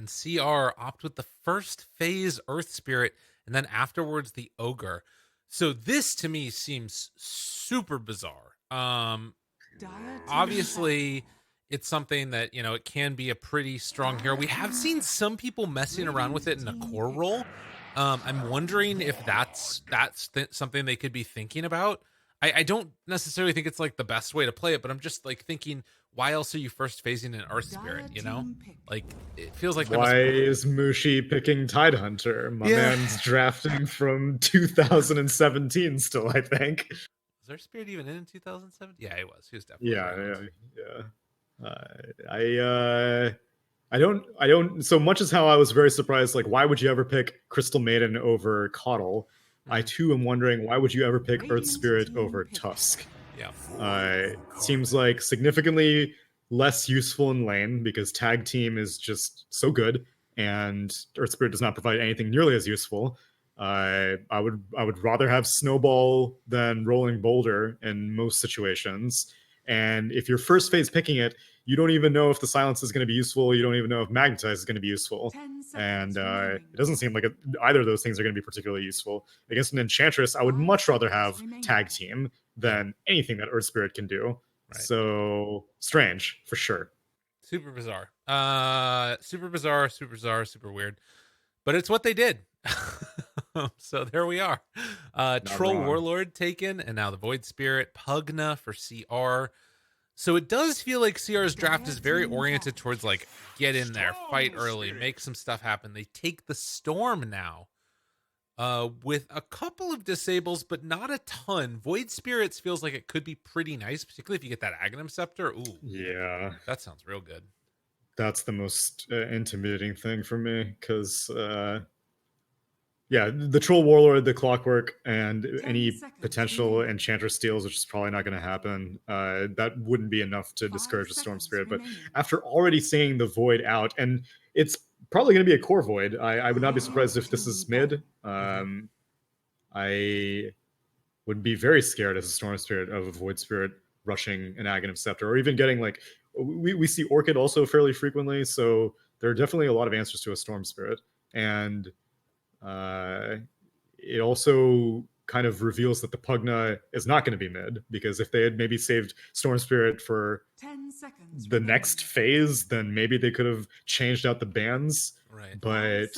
and CR opt with the first phase Earth Spirit, and then afterwards the Ogre. So this to me seems super bizarre. Obviously it's something that, it can be a pretty strong hero. We have seen some people messing around with it in a core role. I'm wondering if that's something they could be thinking about. I don't necessarily think it's like the best way to play it, but I'm just like thinking, why else are you first phasing an Earth Spirit? Like it feels like there must. Why is Mushi picking Tidehunter? My Yeah. man's drafting from 2017 still, I think. Was Earth Spirit even in 2007? Yeah, he was. He was definitely around. Yeah. I don't. So much as how I was very surprised, like, why would you ever pick Crystal Maiden over Coddle? I too am wondering, why would you ever pick Earth Spirit over Tusk? Yeah. Seems like significantly less useful in lane because tag team is just so good, and Earth Spirit does not provide anything nearly as useful. I would rather have Snowball than Rolling Boulder in most situations. And if you're first phase picking it, you don't even know if the silence is going to be useful. You don't even know if magnetize is going to be useful. And it doesn't seem like either of those things are going to be particularly useful. Against an Enchantress, I would much rather have tag team than anything that Earth Spirit can do. Right. So strange for sure. Super bizarre. Super bizarre, super weird. But it's what they did. So there we are. Troll wrong. Warlord taken, and now the Void Spirit, Pugna for CR. So it does feel like CR's draft is very oriented towards like get in there, fight early, make some stuff happen. They take the Storm now. With a couple of disables, but not a ton. Void Spirits feels like it could be pretty nice, particularly if you get that Aghanim Scepter. Ooh, yeah, that sounds real good. That's the most intimidating thing for me because, the Troll Warlord, the Clockwork, and any potential Enchantress steals, which is probably not going to happen, that wouldn't be enough to discourage the Storm Spirit. But after already seeing the Void out, and it's probably going to be a core Void, I would not be surprised if this is mid. I would be very scared as a Storm Spirit of a Void Spirit rushing an Aghanim Scepter, or even getting like we see Orchid also fairly frequently, so there are definitely a lot of answers to a Storm Spirit, and it also kind of reveals that the Pugna is not going to be mid, because if they had maybe saved Storm Spirit for the next phase, then maybe they could have changed out the bans. Right. But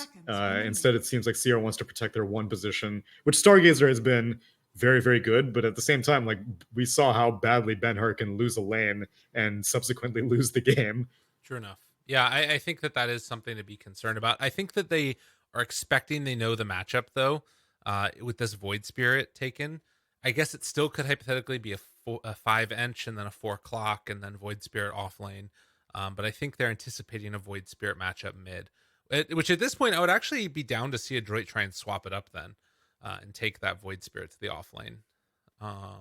instead, it seems like CR wants to protect their one position, which Stargazer has been very, very good. But at the same time, like, we saw how badly Ben-Hur can lose a lane and subsequently lose the game. True enough. Yeah, I think that is something to be concerned about. I think that they are expecting they know the matchup, though, with this Void Spirit taken. I guess it still could hypothetically be a 5-inch and then a 4 clock and then Void Spirit off lane. But I think they're anticipating a Void Spirit matchup mid. Which at this point, I would actually be down to see Adroit try and swap it up then and take that Void Spirit to the off lane. I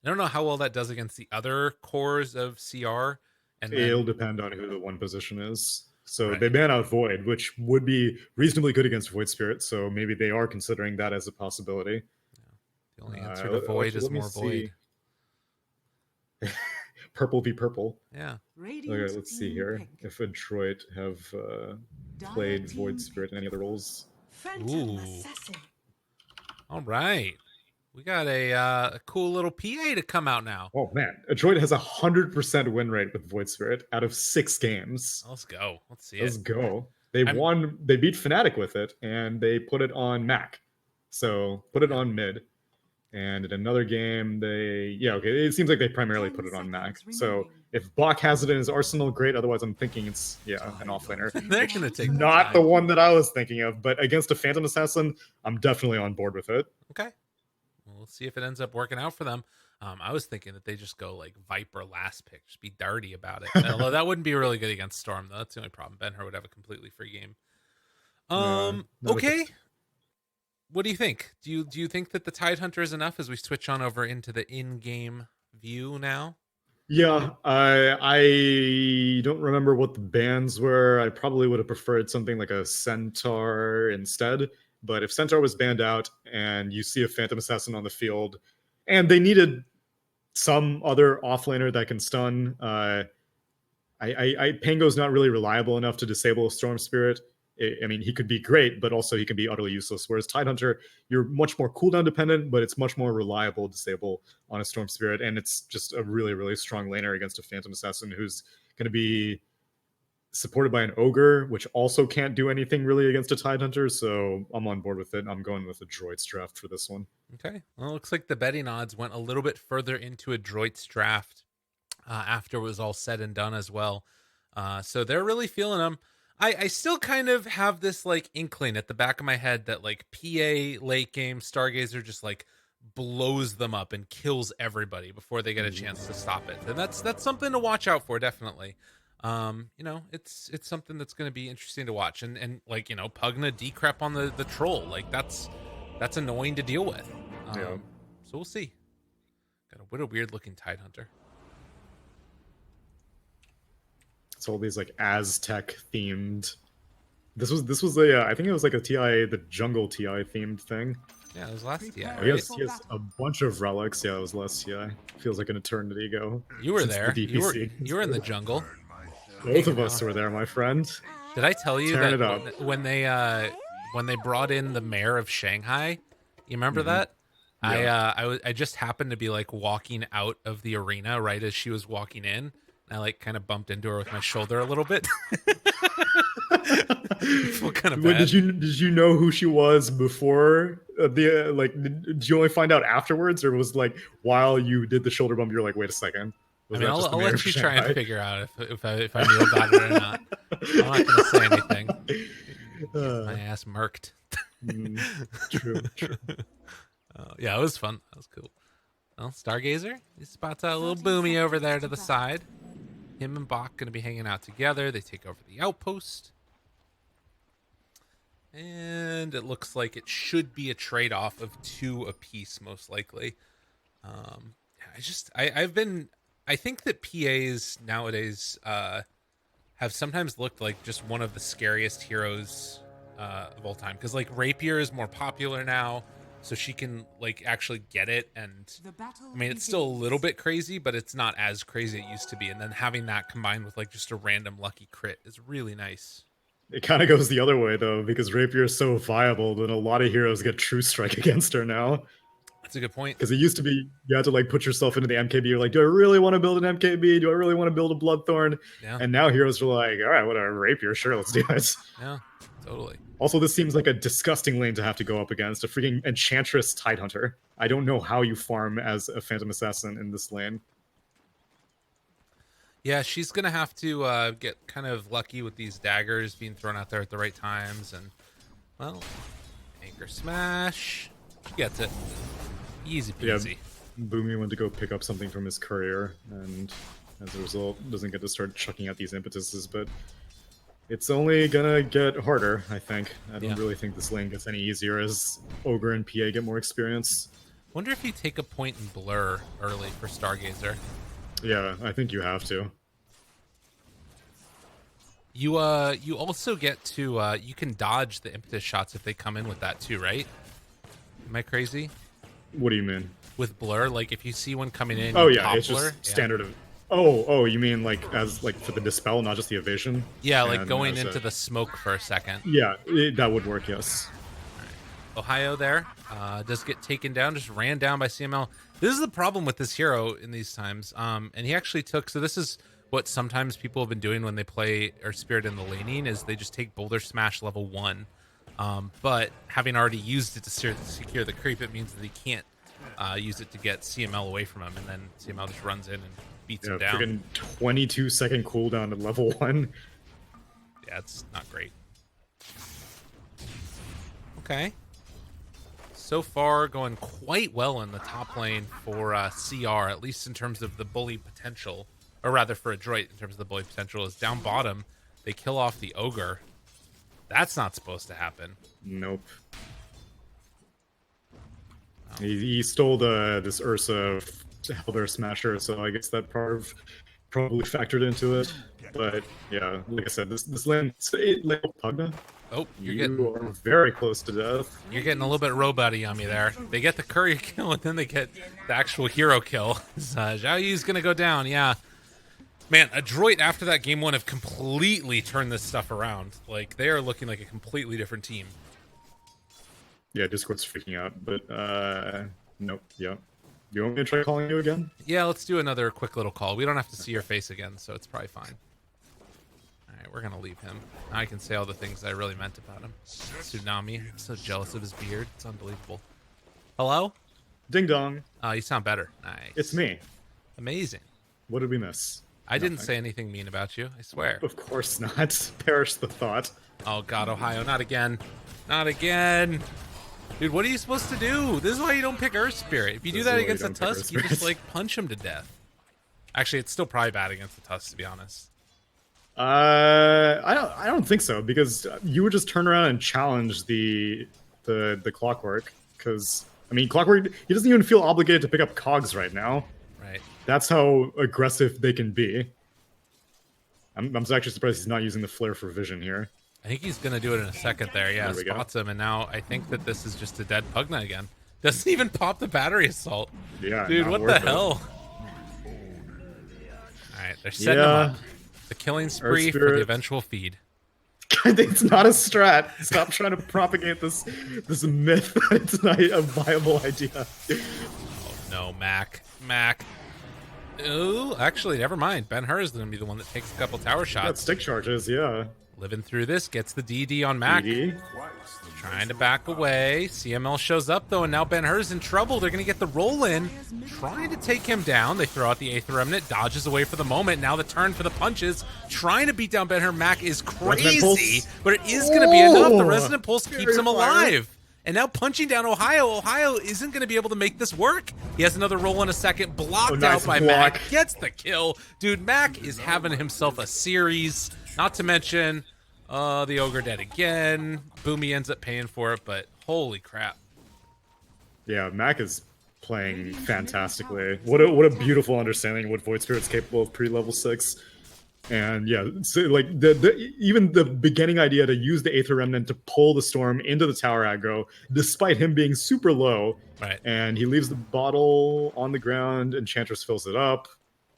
don't know how well that does against the other cores of CR. And it'll depend on who the one position is. So they ban out Void, which would be reasonably good against Void Spirit. So maybe they are considering that as a possibility. Yeah. The only answer to Void is more Void. Purple v purple. Yeah. Okay, let's see here. If Adroit have played Void Spirit in any other roles. Ooh. All right. We got a cool little PA to come out now. Oh man, Adroit has 100% win rate with Void Spirit out of 6 games. Let's go. Let's see Let's go. They won. They beat Fnatic with it, and they put it on Mac. So put it on mid. And in another game, it seems like they primarily put it on Mac. So if Bach has it in his arsenal, great. Otherwise, I'm thinking it's an offlaner. They're gonna take not the one that I was thinking of, but against a Phantom Assassin, I'm definitely on board with it. Okay. We'll see if it ends up working out for them. I was thinking that they just go like Viper last pick, just be dirty about it. Although that wouldn't be really good against Storm, though. That's the only problem. Ben-Hur would have a completely free game. Okay. What do you think? Do you think that the Tidehunter is enough as we switch on over into the in-game view now? Yeah, I don't remember what the bans were. I probably would have preferred something like a Centaur instead. But if Centaur was banned out and you see a Phantom Assassin on the field, and they needed some other offlaner that can stun, Pango's not really reliable enough to disable a Storm Spirit. I mean, he could be great, but also he can be utterly useless. Whereas Tidehunter, you're much more cooldown dependent, but it's much more reliable disable on a Storm Spirit, and it's just a really, really strong laner against a Phantom Assassin who's going to be supported by an Ogre, which also can't do anything really against a Tidehunter, so I'm on board with it. I'm going with Adroit's draft for this one. Okay. Well, it looks like the betting odds went a little bit further into Adroit's draft after it was all said and done as well. So they're really feeling him. I still kind of have this like inkling at the back of my head that like PA late game Stargazer just like blows them up and kills everybody before they get a chance to stop it. And that's something to watch out for, definitely. You know, it's something that's going to be interesting to watch. And like, you know, Pugna decrep on the troll, like that's annoying to deal with. Yeah. So we'll see. What a weird looking Tidehunter. It's all these like Aztec themed. This was a I think it was like a TI, the jungle TI themed thing. Yeah, it was last TI. Right? He has a bunch of relics. Yeah, it was last TI. Feels like an eternity ago. You were there. The You were in the jungle. Both of us were there, my friend. Did I tell you Turn that when they brought in the mayor of Shanghai? You remember that? Yeah. I just happened to be like walking out of the arena right as she was walking in. I like kind of bumped into her with my shoulder a little bit. Feel kind of bad. Did you know who she was before the like? Did you only find out afterwards, or was like while you did the shoulder bump, you're like, wait a second? I'll let you try and figure out if I knew about it or not. I'm not gonna say anything. My ass murked. True. Yeah, it was fun. That was cool. Well, Stargazer, he spots out a little boomy over there to the side. Him and Bach going to be hanging out together. They take over the outpost. And it looks like it should be a trade-off of 2 apiece, most likely. I think that PAs nowadays have sometimes looked like just one of the scariest heroes of all time. Because, like, Rapier is more popular now. So she can like actually get it, and I mean it's still a little bit crazy, but it's not as crazy as it used to be. And then having that combined with like just a random lucky crit is really nice. It kind of goes the other way though, because Rapier is so viable that a lot of heroes get True Strike against her now. That's a good point. Because it used to be you had to like put yourself into the MKB. You're like, do I really want to build an MKB? Do I really want to build a Bloodthorn? Yeah. And now heroes are like, all right, whatever, Rapier, sure, let's do it. Yeah, totally. Also, this seems like a disgusting lane to have to go up against. A freaking Enchantress Tidehunter. I don't know how you farm as a Phantom Assassin in this lane. Yeah, she's going to have to get kind of lucky with these daggers being thrown out there at the right times. And, well, Anchor Smash. She gets it. Easy peasy. Yeah, Boomy went to go pick up something from his courier, and as a result, doesn't get to start chucking out these impetuses, but it's only gonna get harder, I think. I don't really think this lane gets any easier as Ogre and PA get more experience. Wonder if you take a point in Blur early for Stargazer. Yeah, I think you have to. You also get to you can dodge the impetus shots if they come in with that too, right? Am I crazy? What do you mean? With Blur, like if you see one coming in, oh yeah, it's Blur, just standard of. Oh, you mean like as like for the dispel, not just the evasion? Yeah, like going into the smoke for a second. Yeah, that would work. Yes. Right. Ohio there does get taken down, just ran down by CML. This is the problem with this hero in these times. And he actually took. So this is what sometimes people have been doing when they play or Spirit in the laning is they just take Boulder Smash level 1. But having already used it to secure the creep, it means that he can't use it to get CML away from him, and then CML just runs in and beats him down. Freaking 22-second cooldown at level 1. Yeah, it's not great. Okay. So far, going quite well in the top lane for CR, at least in terms of the bully potential, or rather for Adroit in terms of the bully potential, is down bottom. They kill off the Ogre. That's not supposed to happen. Nope. Oh. He stole this Ursa Helder Smasher, so I guess that probably factored into it. But yeah, like I said, this lane, like Pugna. Oh, you are very close to death. You're getting a little bit robot-y on me there. They get the courier kill, and then they get the actual hero kill. Zhao Yu's gonna go down, yeah. Man, Adroit after that game 1 have completely turned this stuff around. Like, they are looking like a completely different team. Yeah, Discord's freaking out, but nope. Yeah, you want me to try calling you again? Yeah, let's do another quick little call. We don't have to see your face again, so it's probably fine. All right, we're gonna leave him. Now I can say all the things I really meant about him. Tsunami, I'm so jealous of his beard. It's unbelievable. Hello? Ding dong. You sound better. Nice. It's me. Amazing. What did we miss? I didn't say anything mean about you. I swear. Of course not. Perish the thought. Oh God, Ohio, not again. Not again. Dude, what are you supposed to do? This is why you don't pick Earth Spirit. If you do that against a Tusk, you just like punch him to death. Actually, it's still probably bad against the Tusk, to be honest. I don't think so, because you would just turn around and challenge the Clockwork. Because I mean, Clockwork, he doesn't even feel obligated to pick up cogs right now. Right. That's how aggressive they can be. I'm actually surprised he's not using the flare for vision here. I think he's going to do it in a second there. Yeah, there spots him, and now I think that this is just a dead Pugna again. Doesn't even pop the battery assault. Yeah, dude, what the hell? All right, they're setting him up. The killing spree for the eventual feed. It's not a strat. Stop trying to propagate this myth that it's not a viable idea. Oh no, Mac. Ooh, actually, never mind. Ben-Hur is going to be the one that takes a couple tower shots. Got stick charges, yeah. Living through this, gets the DD on Mac. DD. Trying to back away. CML shows up, though, and now Ben-Hur's in trouble. They're going to get the roll in. Trying to take him down. They throw out the Aether Remnant. Dodges away for the moment. Now the turn for the punches. Trying to beat down Ben-Hur. Mac is crazy, but it is going to be enough. The Resonant Pulse keeps him alive. And now punching down Ohio. Ohio isn't going to be able to make this work. He has another roll in a second. Blocked out by Mac. Gets the kill. Dude, Mac is having himself a series. Not to mention... the Ogre dead again. Boomy ends up paying for it, but holy crap. Yeah, Mac is playing fantastically. What a beautiful understanding of what Void Spirit's capable of pre-level 6. And yeah, so like even the beginning idea to use the Aether Remnant to pull the Storm into the tower aggro, despite him being super low. Right. And he leaves the bottle on the ground, Enchantress fills it up.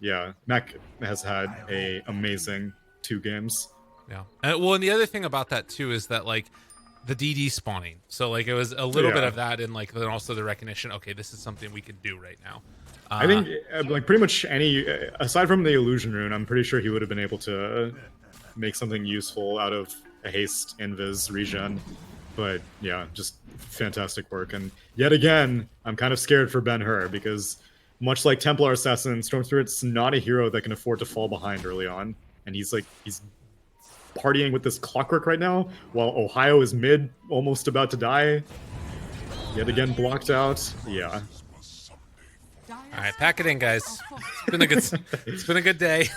Yeah, Mac has had a amazing 2 games. Yeah. Well, and the other thing about that too is that like the DD spawning. So like it was a little bit of that, and like then also the recognition. Okay, this is something we can do right now. I think like pretty much any aside from the illusion rune, I'm pretty sure he would have been able to make something useful out of a haste invis regen. But yeah, just fantastic work. And yet again, I'm kind of scared for Ben-Hur because much like Templar Assassin, Storm Spirit's not a hero that can afford to fall behind early on, and he's partying with this Clockwork right now, while Ohio is mid, almost about to die. Yet again, blocked out. Yeah. All right, pack it in, guys. It's been a good day.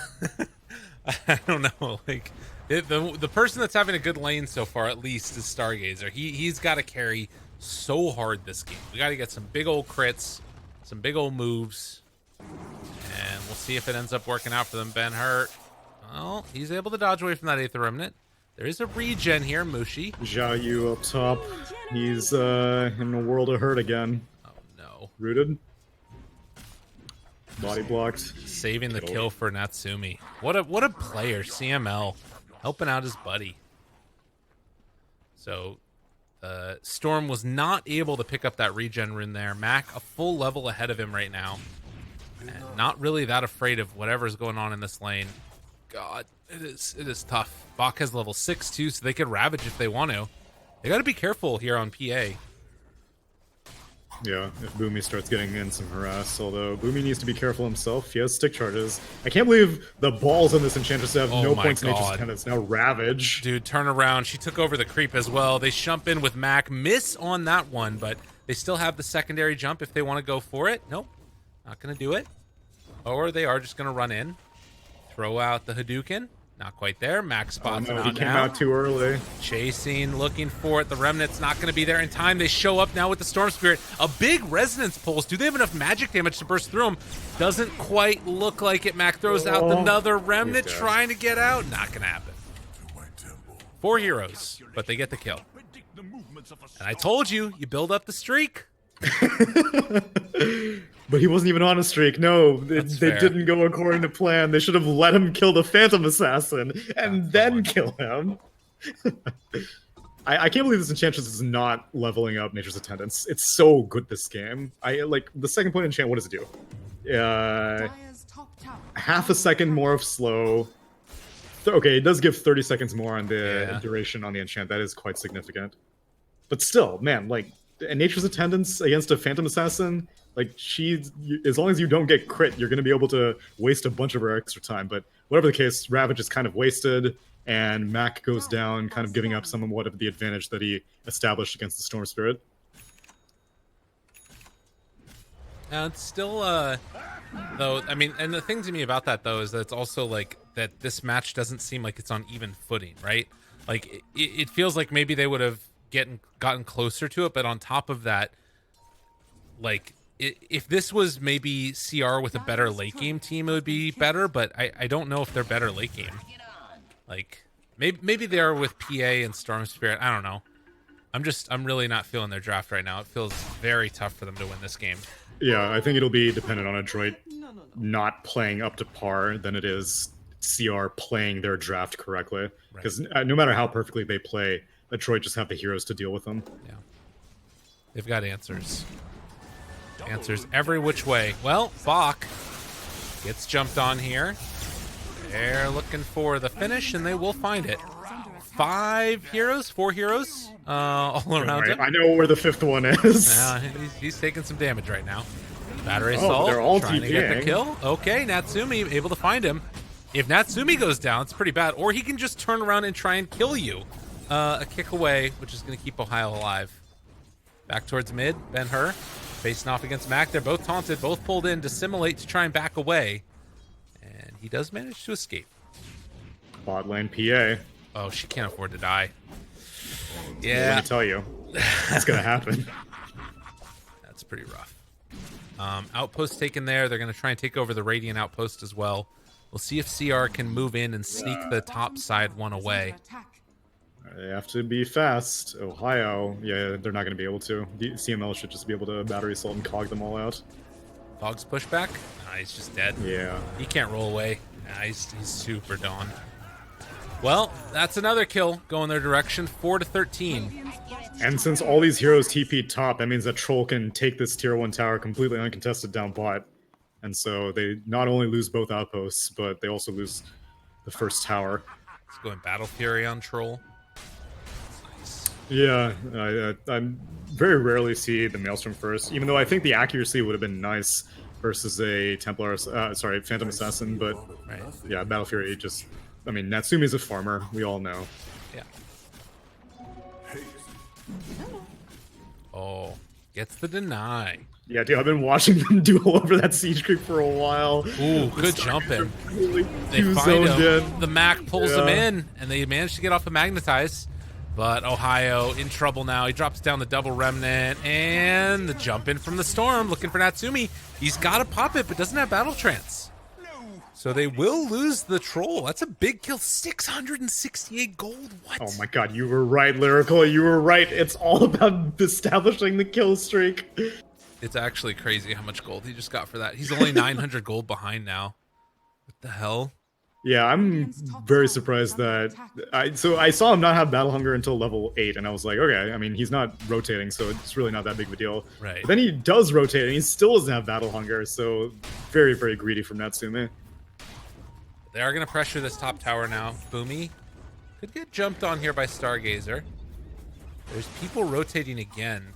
I don't know, like the person that's having a good lane so far, at least, is Stargazer. He's got to carry so hard this game. We got to get some big old crits, some big old moves, and we'll see if it ends up working out for them. Ben-Hur. Well, he's able to dodge away from that Aether Remnant. There is a regen here, Mushi. Zhao Yu up top. He's in a world of hurt again. Oh no. Rooted. Body blocked. Saving the kill for Natsumi. What a player, CML. Helping out his buddy. So Storm was not able to pick up that regen rune there. Mac a full level ahead of him right now. And not really that afraid of whatever's going on in this lane. God, it is tough. Bach has level 6 too, so they could ravage if they want to. They got to be careful here on PA. Yeah, if Boomy starts getting in some harass, although Boomy needs to be careful himself. He has stick charges. I can't believe the balls on this Enchantress have no points in Nature's Kind. It's now Ravage. Dude, turn around. She took over the creep as well. They jump in with Mac. Miss on that one, but they still have the secondary jump if they want to go for it. Nope, not going to do it. Or they are just going to run in. Throw out the Hadouken. Not quite there. Max spots him out now. He came out too early. Chasing, looking for it. The Remnant's not going to be there in time. They show up now with the Storm Spirit. A big Resonance Pulse. Do they have enough magic damage to burst through them? Doesn't quite look like it. Mac throws out another Remnant trying to get out. Not going to happen. 4 heroes, but they get the kill. And I told you, you build up the streak. But he wasn't even on a streak. No, That's they fair. didn't go according to plan. They should have let him kill the Phantom Assassin and That's the then one. kill him. I can't believe this Enchantress is not leveling up Nature's Attendance. It's so good, this game. I like the second point enchant. What does it do? Half a second more of slow. Okay, it does give 30 seconds more on the duration on the enchant. That is quite significant. But still, man, like, Nature's Attendance against a Phantom Assassin, like, as long as you don't get crit, you're going to be able to waste a bunch of her extra time. But whatever the case, Ravage is kind of wasted, and Mac goes down, kind of giving up somewhat of the advantage that he established against the Storm Spirit. It's still, though, I mean, and the thing to me about that, though, is that it's also, like, that this match doesn't seem like it's on even footing, right? Like, it feels like maybe they would have gotten closer to it, but on top of that, like, if this was maybe CR with a better late game team, it would be better, but I don't know if they're better late game. Like, maybe they are with PA and Storm Spirit. I don't know. I'm really not feeling their draft right now. It feels very tough for them to win this game. Yeah, I think it'll be dependent on Adroit not playing up to par than it is CR playing their draft correctly. Because no matter how perfectly they play, Adroit just have the heroes to deal with them. Yeah. They've got answers. Answers every which way. Well, Bach gets jumped on here. They're looking for the finish, and they will find it. 4 heroes, all around him. I know where the 5th one is. He's taking some damage right now. Battery assault, they're all trying to get the kill. Okay, Natsumi able to find him. If Natsumi goes down, it's pretty bad. Or he can just turn around and try and kill you. A kick away, which is going to keep Ohio alive. Back towards mid, Ben-Hur facing off against Mac. They're both taunted, both pulled in, dissimulate to try and back away. And he does manage to escape. Bot lane PA. Oh, she can't afford to die. Yeah. Let me tell you. It's going to happen. That's pretty rough. Outpost taken there. They're going to try and take over the Radiant outpost as well. We'll see if CR can move in and sneak the top side one away. They have to be fast. Ohio, yeah, they're not going to be able to. The CML should just be able to battery assault and cog them all out. Dog's pushback? Nah, he's just dead. Yeah. He can't roll away. Nah, he's super done. Well, that's another kill going their direction. 4-13. And since all these heroes TP top, that means that Troll can take this tier 1 tower completely uncontested down bot. And so they not only lose both outposts, but they also lose the first tower. Let's go in Battle Fury on Troll. Yeah, I very rarely see the Maelstrom first, even though I think the accuracy would have been nice versus a Templar, Phantom Assassin, but yeah, Battle Fury just, I mean, Natsumi's a farmer, we all know. Yeah. Oh, gets the deny. Yeah, dude, I've been watching them duel over that siege creep for a while. Ooh, good jumping. Really they find him. In. The Mac pulls him in, and they manage to get off a Magnetize. But Ohio in trouble now. He drops down the double remnant, and the jump in from the Storm, looking for Natsumi. He's got to pop it, but doesn't have Battle Trance. So they will lose the Troll. That's a big kill. 668 gold. What? Oh my god, you were right, Lyrical. You were right. It's all about establishing the kill streak. It's actually crazy how much gold he just got for that. He's only 900 gold behind now. What the hell? Yeah, I'm very surprised that I saw him not have Battle Hunger until level 8, and I was like, okay, I mean, he's not rotating, so it's really not that big of a deal. Right. But then he does rotate, and he still doesn't have Battle Hunger, so very, very greedy from Natsume. They are going to pressure this top tower now. Boomy could get jumped on here by Stargazer. There's people rotating again.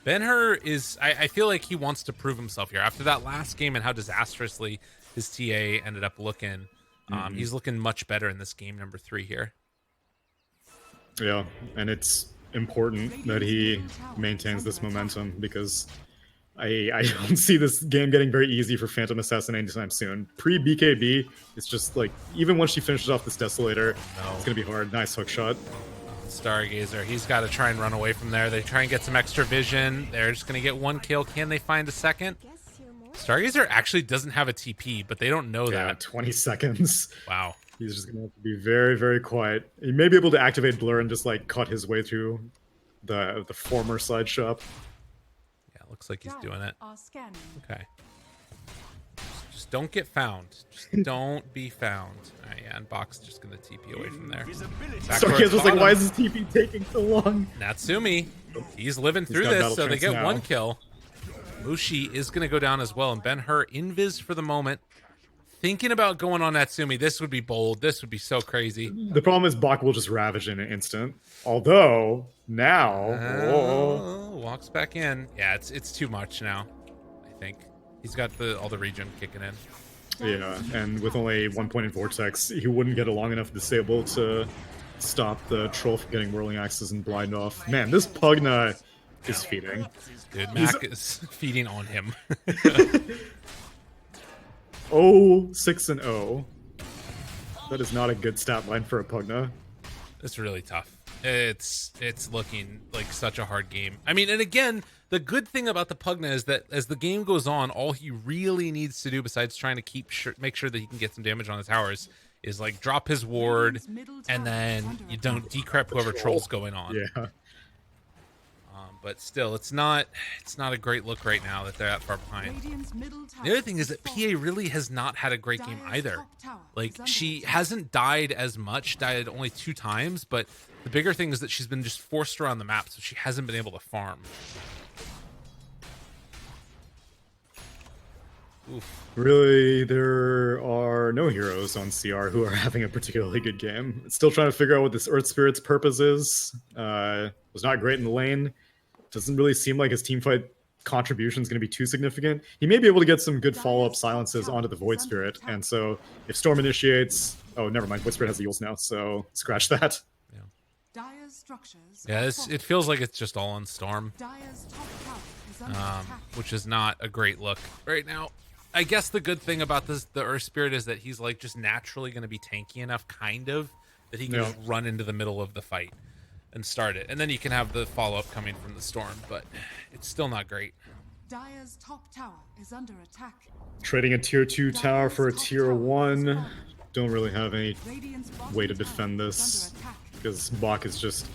Ben-Hur is, I feel like he wants to prove himself here. After that last game and how disastrously his TA ended up looking, he's looking much better in this game number 3 here. Yeah, and it's important that he maintains this momentum because I don't see this game getting very easy for Phantom Assassin anytime soon. Pre-BKB, it's just like, even once she finishes off this Desolator, it's going to be hard. Nice hook shot. Stargazer, he's got to try and run away from there. They try and get some extra vision. They're just going to get 1 kill. Can they find a second? Stargazer actually doesn't have a TP, but they don't know that. 20 seconds. Wow. He's just going to have to be very, very quiet. He may be able to activate Blur and just like cut his way through the former side shop. Yeah, looks like he's doing it. Are scanning. Okay. Just don't get found. Just don't be found. All right, yeah, and Bach's just going to TP away from there. Sarkis was like, why is this TP taking so long? Natsumi, he's living through got this, battle so they trance get now. 1 kill. Mushi is going to go down as well, and Ben-Hur invis for the moment. Thinking about going on Natsumi. This would be bold. This would be so crazy. The problem is Bach will just ravage in an instant. Although, now... Walks back in. Yeah, it's too much now, I think. He's got all the regen kicking in. Yeah, and with only 1 point in Vortex, he wouldn't get a long enough disable to stop the troll from getting Whirling Axes and Blind off. Man, this Pugna is feeding. Dude, Mac is feeding on him. 0-6-0. That is not a good stat line for a Pugna. It's really tough. It's looking like such a hard game. I mean, and again, the good thing about the Pugna is that as the game goes on, all he really needs to do, besides trying to make sure that he can get some damage on the towers, is like drop his ward, and then you don't decrep whoever troll's going on. Yeah. But still, it's not a great look right now that they're that far behind. The other thing is that PA really has not had a great game either. Like, she hasn't died as much, died only 2 times, but the bigger thing is that she's been just forced around the map, so she hasn't been able to farm. Oof. Really, there are no heroes on CR who are having a particularly good game. Still trying to figure out what this Earth Spirit's purpose is. Was not great in the lane. Doesn't really seem like his teamfight contribution is going to be too significant. He may be able to get some good follow-up silences onto the Void Spirit, and so if Storm initiates... Oh, never mind. Void Spirit has the Eels now, so scratch that. Yeah, it feels like it's just all on Storm, which is not a great look right now. I guess the good thing about the Earth Spirit is that he's like just naturally going to be tanky enough, kind of, that he can just run into the middle of the fight and start it. And then you can have the follow-up coming from the Storm, but it's still not great. Dire's top tower is under attack. Trading a tier 2 tower for a tier 1. Don't really have any way to defend this, because Bach is just...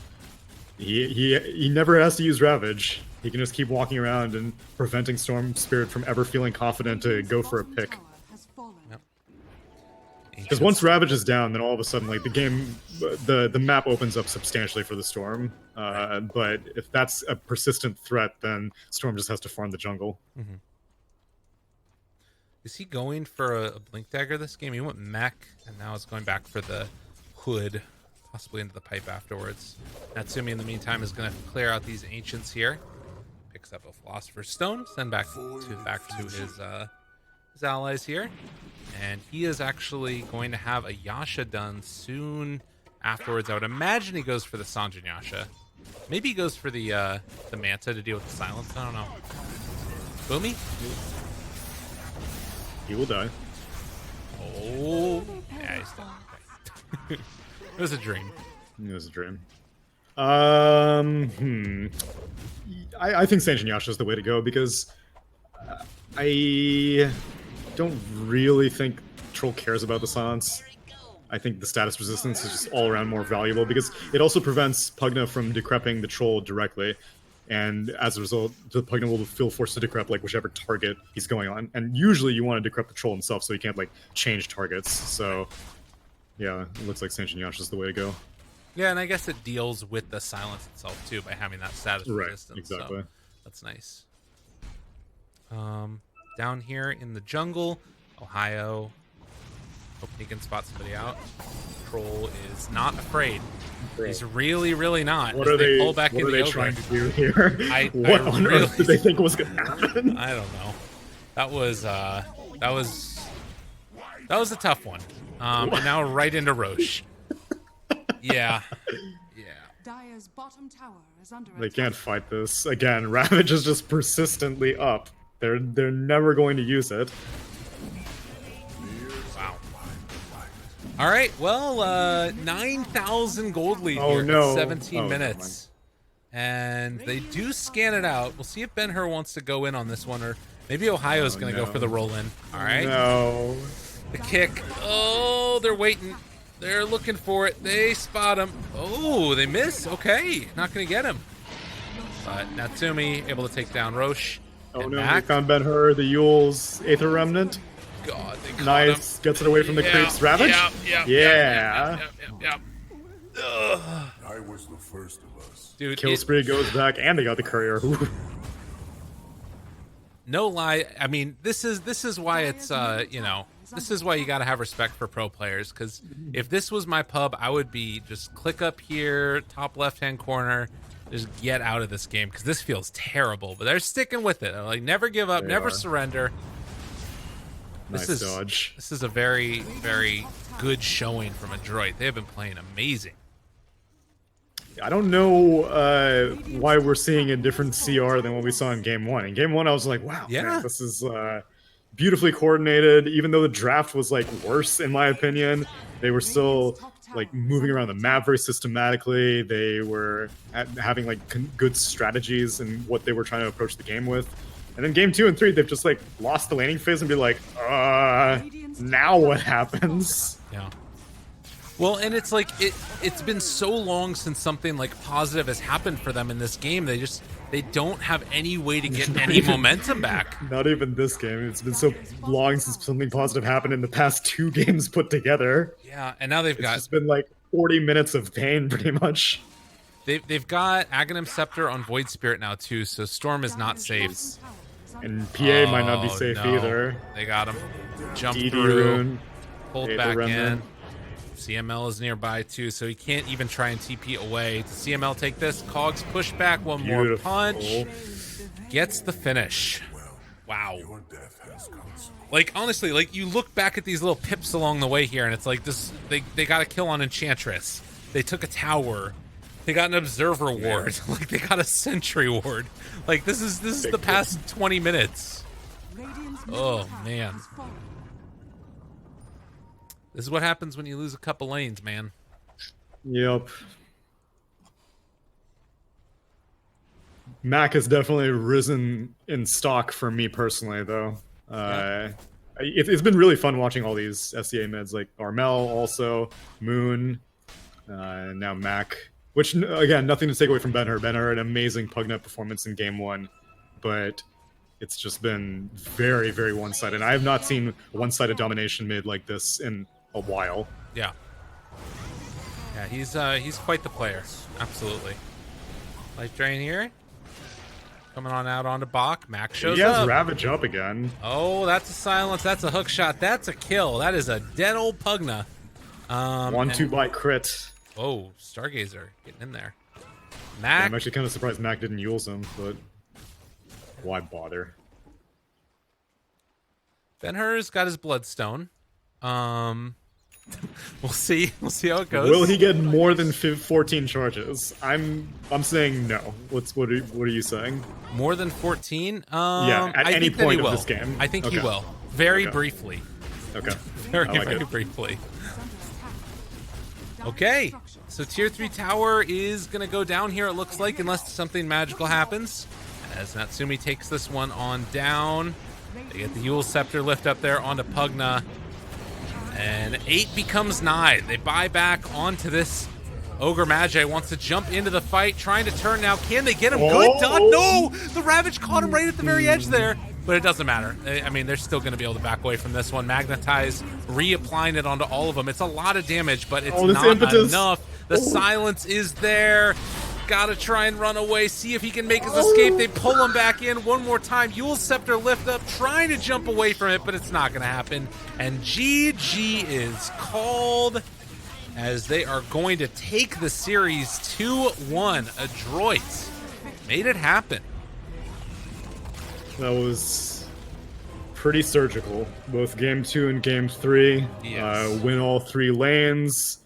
He never has to use Ravage. He can just keep walking around and preventing Storm Spirit from ever feeling confident to go for a pick. Because once Ravage is down, then all of a sudden, like, the game, the map opens up substantially for the Storm. But if that's a persistent threat, then Storm just has to farm the jungle. Mm-hmm. Is he going for a Blink Dagger this game? He went mech, and now is going back for the Hood, possibly into the pipe afterwards. Natsumi, in the meantime, is going to clear out these Ancients here. Picks up a Philosopher's Stone, send back to his allies here. And he is actually going to have a Yasha done soon afterwards. I would imagine he goes for the Sanjin Yasha. Maybe he goes for the Manta to deal with the silence. I don't know. Boomy? He will die. Oh. Yeah, he's done. Okay. It was a dream. It was a dream. I think Sanjin Yasha is the way to go, because I don't really think Troll cares about the silence. I think the status resistance is just all around more valuable, because it also prevents Pugna from decrepping the Troll directly, and as a result, the Pugna will feel forced to decrep like whichever target he's going on. And usually you want to decrep the Troll himself so he can't like change targets. So yeah, it looks like Sanjin Yasha is the way to go. Yeah, and I guess it deals with the silence itself too by having that status resistance. Exactly. So that's nice. Down here in the jungle, Ohio. Hope he can spot somebody out. Troll is not afraid. He's really, really not. What are they? Pull back What in are the they ogre. trying to do here? What on really, earth did they think was going to happen? I don't know. That was a tough one. And now right into Roche. Yeah. Dire's bottom tower is under They attack. can't fight this. Again, Ravage is just persistently up. They're never going to use it. Wow. All right. Well, 9,000 gold lead Oh, here no. at 17 Oh, never minutes. And they do scan it out. We'll see if Ben-Hur wants to go in on this one, or maybe Ohio's going to go for the roll-in. All right. No. The kick. Oh, they're waiting. They're looking for it. They spot him. Oh, they miss. Okay. Not going to get him. But Natsumi able to take down Roche. Oh And no, Mac, we found Ben-Hur, the Yule's Aether Remnant. God, they caught Nice. him. Gets it away from the creeps. Ravage? Yeah. Ugh. I was the first of us. Dude, Kill spree goes back, and they got the courier. Ooh. no lie, I mean, this is why it's this is why you got to have respect for pro players, because if this was my pub, I would be just click up here, top left hand corner, just get out of this game, because this feels terrible. But they're sticking with it. They're like, never give up, never surrender. Nice dodge. This is a very, very good showing from Adroit. They have been playing amazing. I don't know why we're seeing a different CR than what we saw in Game 1. In Game 1, I was like, wow, Yeah. man, this is beautifully coordinated. Even though the draft was like worse, in my opinion, they were still like moving around the map very systematically. They were having like good strategies in what they were trying to approach the game with. And then Game 2 and 3, they've just like lost the laning phase and be like, now what happens? Yeah. Well, and it's like it's been so long since something like positive has happened for them in this game. They don't have any way to get any momentum back. Not even this game. It's been so long since something positive happened in the past 2 games put together. Yeah, and now It's just been like 40 minutes of pain, pretty much. they've got Aghanim Scepter on Void Spirit now too, so Storm is not safe. And PA might not be safe no. either. They got him. Jump DD through, rune. pulled Aether back Remnant. in. CML is nearby too, so he can't even try and TP away. Does CML take this? Cogs push back, one more Beautiful. punch. Gets the finish. Wow. Your death has consequences. Like, honestly, like, you look back at these little pips along the way here, and it's like, this. They got a kill on Enchantress. They took a tower. They got an Observer ward. Like, they got a Sentry ward. Like, this is the past 20 minutes. Oh, man. This is what happens when you lose a couple lanes, man. Yep. Mac has definitely risen in stock for me personally, though. It's been really fun watching all these SEA mids, like Armel, also Moon, and now Mac. Which, again, nothing to take away from Ben-Hur. Ben-Hur had an amazing Pugnet performance in Game 1, but it's just been very, very one-sided. I have not seen one-sided domination mid like this in a while. Yeah. Yeah, he's quite the player. Absolutely. Life Drain here. Coming on out onto Bach. Mac shows He has up. Ravage up again. Oh, that's a silence. That's a hook shot. That's a kill. That is a dead old Pugna. 1-2 bite crit. Oh, Stargazer getting in there. Yeah, Mac. I'm actually kind of surprised Mac didn't use him, but why bother? Ben-Hur's got his Bloodstone. We'll see. We'll see how it goes. Will he get more than 14 charges? I'm saying no. What are you saying? More than 14? Yeah, at I any think that he point of will. this game. I think he Okay. will. Very Okay. briefly. Okay. Very, I like very it. briefly. Okay, so tier 3 tower is going to go down here, it looks like, unless something magical happens. As Natsumi takes this one on down. They get the Yule Scepter lift up there onto Pugna. And 8 becomes 9. They buy back onto this. Ogre Magi wants to jump into the fight, trying to turn now. Can they get him? Good dodge. No! The Ravage caught him right at the very edge there. But it doesn't matter. I mean, they're still going to be able to back away from this one. Magnetize, reapplying it onto all of them. It's a lot of damage, but it's this not impetus. enough. The silence is there. Gotta try and run away, see if he can make his escape. They pull him back in one more time. Yule Scepter lift up, trying to jump away from it, but it's not going to happen. And GG is called as they are going to take the series 2-1. Adroit made it happen. That was pretty surgical. Both Game 2 and Game 3. Yes. Win all 3 lanes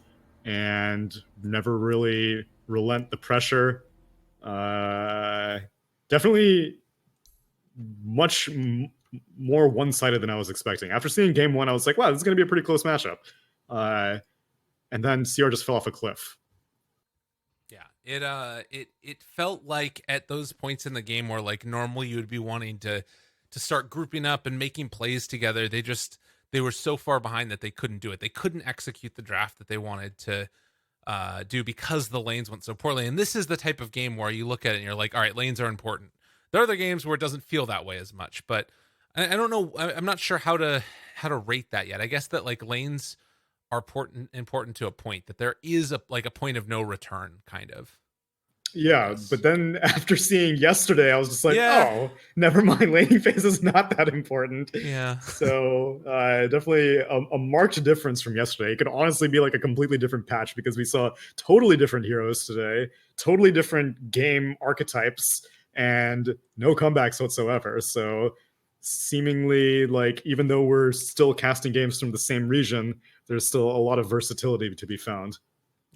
and never really relent the pressure. Definitely much more one-sided than I was expecting. After seeing Game 1, I was like, wow, this is going to be a pretty close matchup. And then CR just fell off a cliff. Yeah, it felt like at those points in the game where like normally you would be wanting to start grouping up and making plays together, they were so far behind that they couldn't do it. They couldn't execute the draft that they wanted to do because the lanes went so poorly. And this is the type of game where you look at it and you're like, all right, lanes are important. There are other games where it doesn't feel that way as much, but I don't know. I'm not sure how to rate that yet. I guess that like lanes are important to a point, that there is a point of no return, kind of. Yeah, Yes. but then after seeing yesterday, I was just like, Yeah. oh, never mind. Laning phase is not that important. Yeah. So definitely a marked difference from yesterday. It could honestly be like a completely different patch because we saw totally different heroes today, totally different game archetypes, and no comebacks whatsoever. So seemingly, like, even though we're still casting games from the same region, there's still a lot of versatility to be found.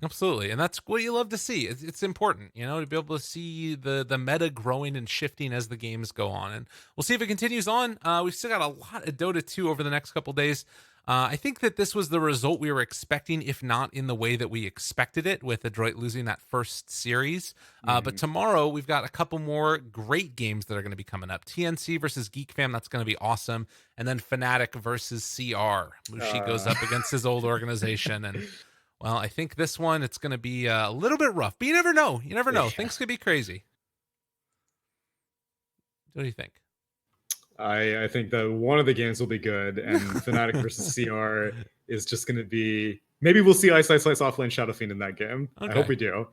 Absolutely, and that's what you love to see. It's important, to be able to see the meta growing and shifting as the games go on, and we'll see if it continues on. We've still got a lot of Dota 2 over the next couple days. I think that this was the result we were expecting, if not in the way that we expected it, with Adroit losing that first series. But tomorrow we've got a couple more great games that are going to be coming up. TNC versus Geek Fam, that's going to be awesome, and then Fnatic versus CR. Mushi goes up against his old organization, and well, I think this one, it's going to be a little bit rough, but you never know. You never know. Yeah. Things could be crazy. What do you think? I think that one of the games will be good, and Fnatic versus CR is just going to be... Maybe we'll see Ice offlane Shadow Fiend in that game. Okay. I hope we do,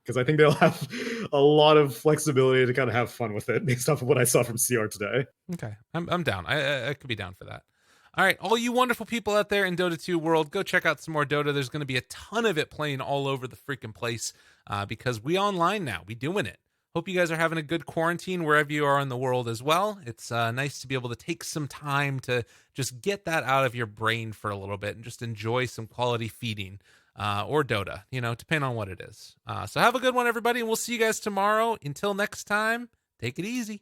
because I think they'll have a lot of flexibility to kind of have fun with it based off of what I saw from CR today. Okay, I'm down. I could be down for that. All right, all you wonderful people out there in Dota 2 world, go check out some more Dota. There's going to be a ton of it playing all over the freaking place because we online now. We doing it. Hope you guys are having a good quarantine wherever you are in the world as well. It's nice to be able to take some time to just get that out of your brain for a little bit and just enjoy some quality feeding or Dota, depending on what it is. So have a good one, everybody, and we'll see you guys tomorrow. Until next time, take it easy.